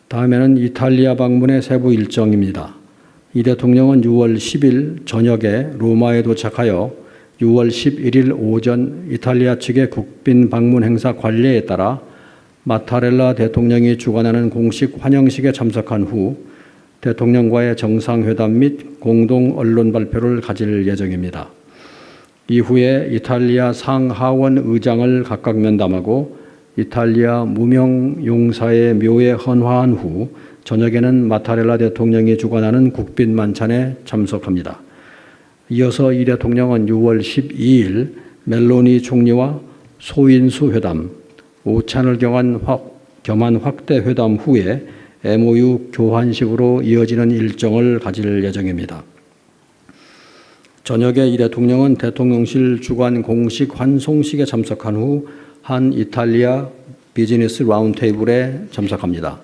다음에는 이탈리아 방문의 세부 일정입니다. 이 대통령은 6월 10일 저녁에 로마에 도착하여 6월 11일 오전 이탈리아 측의 국빈 방문 행사 관례에 따라 마타렐라 대통령이 주관하는 공식 환영식에 참석한 후 대통령과의 정상회담 및 공동 언론 발표를 가질 예정입니다. 이후에 이탈리아 상하원 의장을 각각 면담하고 이탈리아 무명 용사의 묘에 헌화한 후 저녁에는 마타렐라 대통령이 주관하는 국빈 만찬에 참석합니다. 이어서 이 대통령은 6월 12일 멜로니 총리와 소인수 회담, 오찬을 겸한 확대 회담 후에 MOU 교환식으로 이어지는 일정을 가질 예정입니다. 저녁에 이 대통령은 대통령실 주관 공식 환송식에 참석한 후 한 이탈리아 비즈니스 라운드테이블에 참석합니다.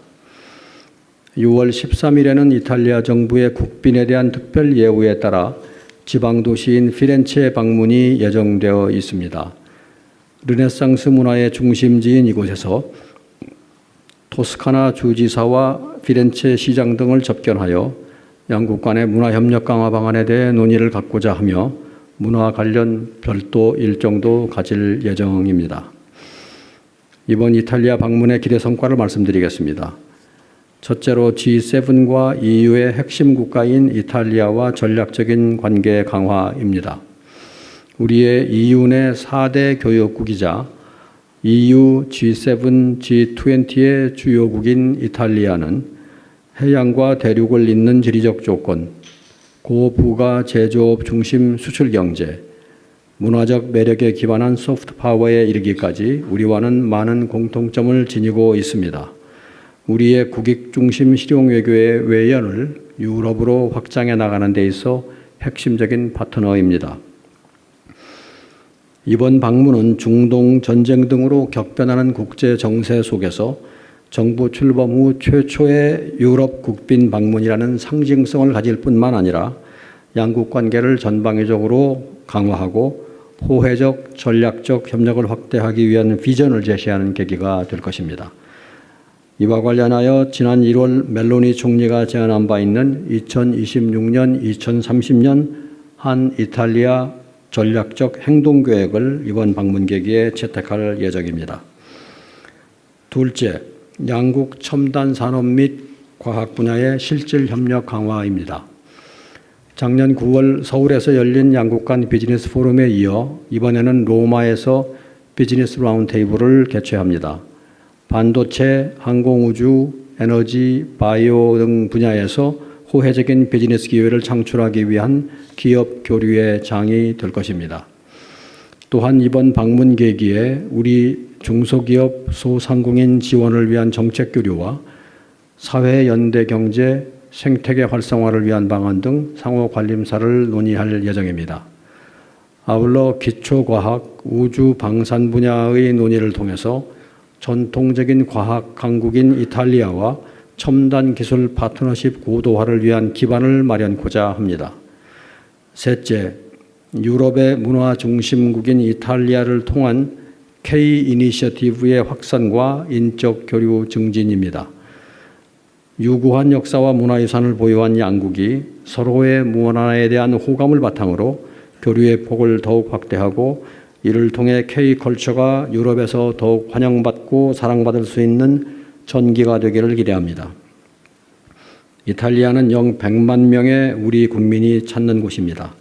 6월 13일에는 이탈리아 정부의 국빈에 대한 특별 예우에 따라 지방도시인 피렌체 방문이 예정되어 있습니다. 르네상스 문화의 중심지인 이곳에서 토스카나 주지사와 피렌체 시장 등을 접견하여 양국 간의 문화협력 강화 방안에 대해 논의를 갖고자 하며 문화 관련 별도 일정도 가질 예정입니다. 이번 이탈리아 방문의 기대 성과를 말씀드리겠습니다. 첫째로 G7과 EU의 핵심 국가인 이탈리아와 전략적인 관계 강화입니다. 우리의 EU 내 4대 교역국이자 EU, G7, G20의 주요국인 이탈리아는 해양과 대륙을 잇는 지리적 조건, 고부가 제조업 중심 수출 경제, 문화적 매력에 기반한 소프트 파워에 이르기까지 우리와는 많은 공통점을 지니고 있습니다. 우리의 국익 중심 실용 외교의 외연을 유럽으로 확장해 나가는 데 있어 핵심적인 파트너입니다. 이번 방문은 중동 전쟁 등으로 격변하는 국제 정세 속에서 정부 출범 후 최초의 유럽 국빈 방문이라는 상징성을 가질 뿐만 아니라 양국 관계를 전방위적으로 강화하고 호혜적, 전략적 협력을 확대하기 위한 비전을 제시하는 계기가 될 것입니다. 이와 관련하여 지난 1월 멜로니 총리가 제안한 바 있는 2026년, 2030년 한 이탈리아 전략적 행동계획을 이번 방문 계기에 채택할 예정입니다. 둘째, 양국 첨단 산업 및 과학 분야의 실질 협력 강화입니다. 작년 9월 서울에서 열린 양국 간 비즈니스 포럼에 이어 이번에는 로마에서 비즈니스 라운드테이블을 개최합니다. 반도체, 항공우주, 에너지, 바이오 등 분야에서 호혜적인 비즈니스 기회를 창출하기 위한 기업 교류의 장이 될 것입니다. 또한 이번 방문 계기에 우리 중소기업, 소상공인 지원을 위한 정책 교류와 사회 연대 경제, 생태계 활성화를 위한 방안 등 상호 관림사를 논의할 예정입니다. 아울러 기초과학, 우주, 방산 분야의 논의를 통해서 전통적인 과학 강국인 이탈리아와 첨단 기술 파트너십 고도화를 위한 기반을 마련하고자 합니다. 셋째, 유럽의 문화 중심국인 이탈리아를 통한 K-이니셔티브의 확산과 인적 교류 증진입니다. 유구한 역사와 문화유산을 보유한 양국이 서로의 문화에 대한 호감을 바탕으로 교류의 폭을 더욱 확대하고 이를 통해 K컬처가 유럽에서 더욱 환영받고 사랑받을 수 있는 전기가 되기를 기대합니다. 이탈리아는 영 100만 명의 우리 국민이 찾는 곳입니다.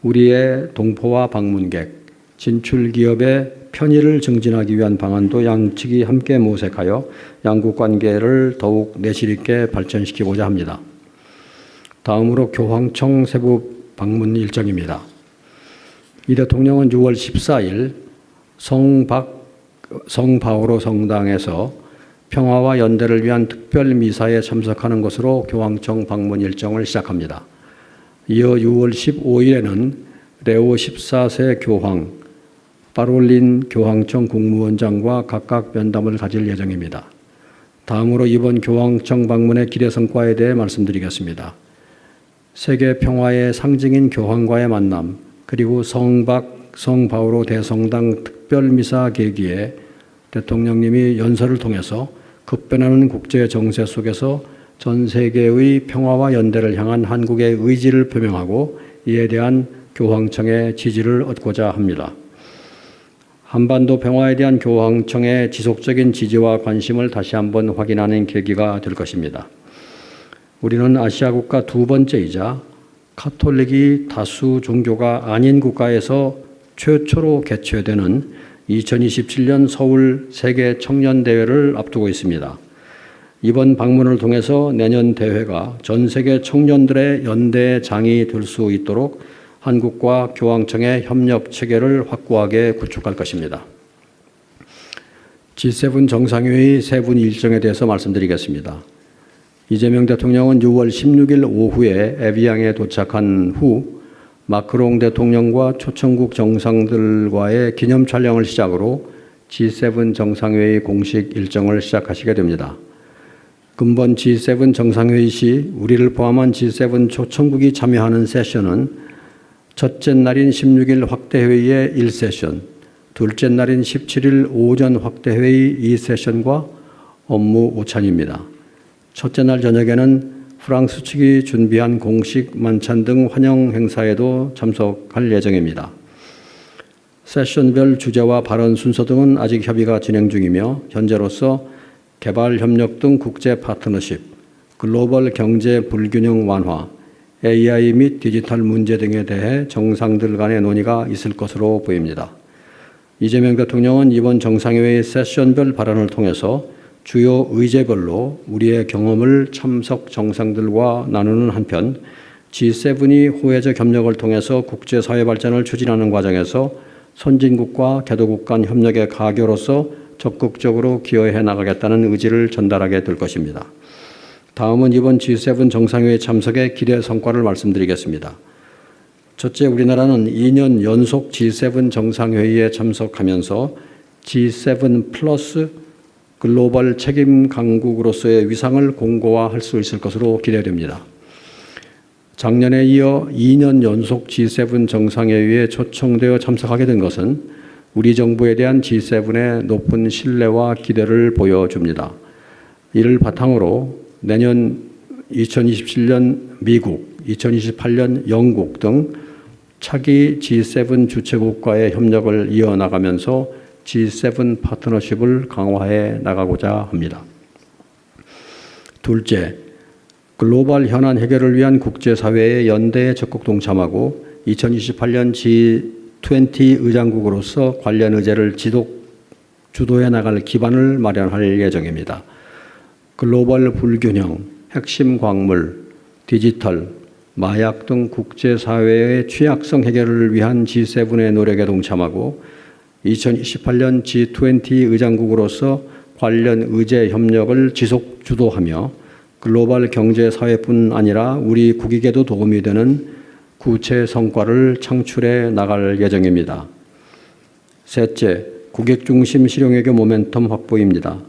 우리의 동포와 방문객, 진출 기업의 편의를 증진하기 위한 방안도 양측이 함께 모색하여 양국 관계를 더욱 내실 있게 발전시키고자 합니다. 다음으로 교황청 세부 방문 일정입니다. 이 대통령은 6월 14일 성 바오로 성당에서 평화와 연대를 위한 특별 미사에 참석하는 것으로 교황청 방문 일정을 시작합니다. 이어 6월 15일에는 레오 14세 교황, 파롤린 교황청 국무원장과 각각 면담을 가질 예정입니다. 다음으로 이번 교황청 방문의 기대 성과에 대해 말씀드리겠습니다. 세계 평화의 상징인 교황과의 만남, 그리고 성 바오로 대성당 특별미사 계기에 대통령님이 연설을 통해서 급변하는 국제 정세 속에서 전 세계의 평화와 연대를 향한 한국의 의지를 표명하고 이에 대한 교황청의 지지를 얻고자 합니다. 한반도 평화에 대한 교황청의 지속적인 지지와 관심을 다시 한번 확인하는 계기가 될 것입니다. 우리는 아시아 국가 두 번째이자 카톨릭이 다수 종교가 아닌 국가에서 최초로 개최되는 2027년 서울 세계 청년 대회를 앞두고 있습니다. 이번 방문을 통해서 내년 대회가 전 세계 청년들의 연대 장이 될 수 있도록 한국과 교황청의 협력 체계를 확고하게 구축할 것입니다. G7 정상회의 세분 일정에 대해서 말씀드리겠습니다. 이재명 대통령은 6월 16일 오후에 에비앙에 도착한 후 마크롱 대통령과 초청국 정상들과의 기념 촬영을 시작으로 G7 정상회의 공식 일정을 시작하시게 됩니다. 근본 G7 정상회의 시 우리를 포함한 G7 초청국이 참여하는 세션은 첫째 날인 16일 확대회의의 1세션, 둘째 날인 17일 오전 확대회의 2세션과 업무 오찬입니다. 첫째 날 저녁에는 프랑스 측이 준비한 공식 만찬 등 환영 행사에도 참석할 예정입니다. 세션별 주제와 발언 순서 등은 아직 협의가 진행 중이며 현재로서 개발 협력 등 국제 파트너십, 글로벌 경제 불균형 완화, AI 및 디지털 문제 등에 대해 정상들 간의 논의가 있을 것으로 보입니다. 이재명 대통령은 이번 정상회의 세션별 발언을 통해서 주요 의제별로 우리의 경험을 참석 정상들과 나누는 한편 G7이 호혜적 협력을 통해서 국제사회 발전을 추진하는 과정에서 선진국과 개도국 간 협력의 가교로서 적극적으로 기여해 나가겠다는 의지를 전달하게 될 것입니다. 다음은 이번 G7 정상회의 참석의 기대 성과를 말씀드리겠습니다. 첫째, 우리나라는 2년 연속 G7 정상회의에 참석하면서 G7 플러스 글로벌 책임 강국으로서의 위상을 공고화할 수 있을 것으로 기대됩니다. 작년에 이어 2년 연속 G7 정상회의에 초청되어 참석하게 된 것은 우리 정부에 대한 G7의 높은 신뢰와 기대를 보여줍니다. 이를 바탕으로 내년 2027년 미국, 2028년 영국 등 차기 G7 주최국과의 협력을 이어나가면서 G7 파트너십을 강화해 나가고자 합니다. 둘째, 글로벌 현안 해결을 위한 국제사회의 연대에 적극 동참하고 2028년 G20 의장국으로서 관련 의제를 주도해 나갈 기반을 마련할 예정입니다. 글로벌 불균형, 핵심 광물, 디지털, 마약 등 국제사회의 취약성 해결을 위한 G7의 노력에 동참하고 2028년 G20 의장국으로서 관련 의제 협력을 지속 주도하며 글로벌 경제사회뿐 아니라 우리 국익에도 도움이 되는 구체 성과를 창출해 나갈 예정입니다. 셋째, 국익 중심 실용외교 모멘텀 확보입니다.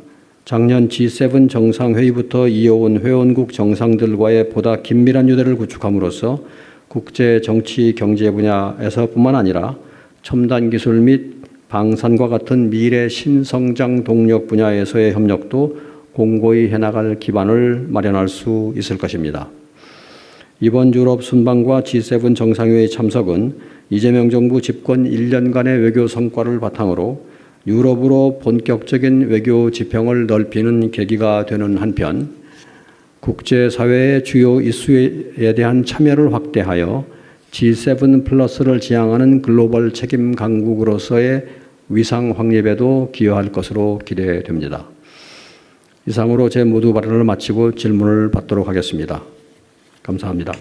작년 G7 정상회의부터 이어온 회원국 정상들과의 보다 긴밀한 유대를 구축함으로써 국제 정치 경제 분야에서뿐만 아니라 첨단 기술 및 방산과 같은 미래 신성장 동력 분야에서의 협력도 공고히 해나갈 기반을 마련할 수 있을 것입니다. 이번 유럽 순방과 G7 정상회의 참석은 이재명 정부 집권 1년간의 외교 성과를 바탕으로 유럽으로 본격적인 외교 지평을 넓히는 계기가 되는 한편 국제사회의 주요 이슈에 대한 참여를 확대하여 G7 플러스를 지향하는 글로벌 책임 강국으로서의 위상 확립에도 기여할 것으로 기대됩니다. 이상으로 제 모두 발언을 마치고 질문을 받도록 하겠습니다. 감사합니다.